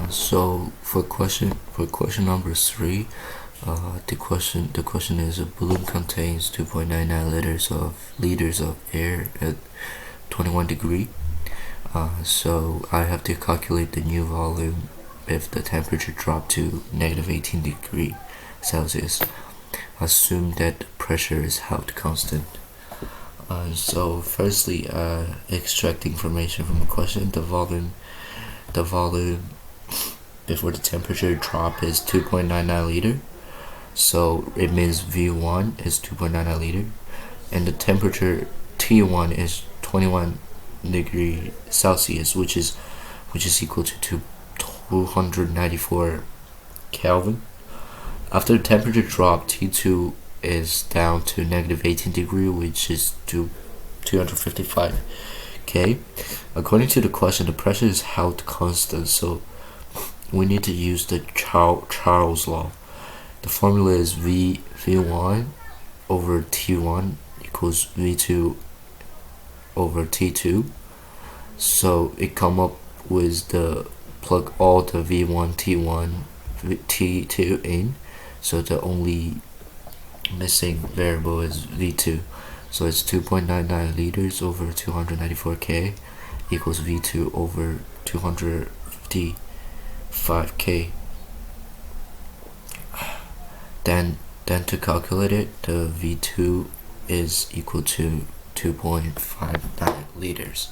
So for question number 3, the question is: a balloon contains 2.99 liters of air at 21 degree. So I have to calculate the new volume if the temperature dropped to negative 18 degree Celsius. Assume that the pressure is held constant. So firstly, extract information from the question. The volume before the temperature drop is 2.99 liter, so it means V1 is 2.99 liter, and the temperature T1 is 21 degree Celsius, which is equal to 294 Kelvin. After the temperature drop, T2 is down to negative 18 degree, which is to 255 K. According to the question, the pressure is held constant, so we need to use the Charles law. The formula is V1 over T1 equals V2 over T2. So it come up with the plug all the V1, T1, T2 in. So the only missing variable is V2. So it's 2.99 liters over 294 K equals V2 over 255 K. Then to calculate it, the V2 is equal to 2.59 liters.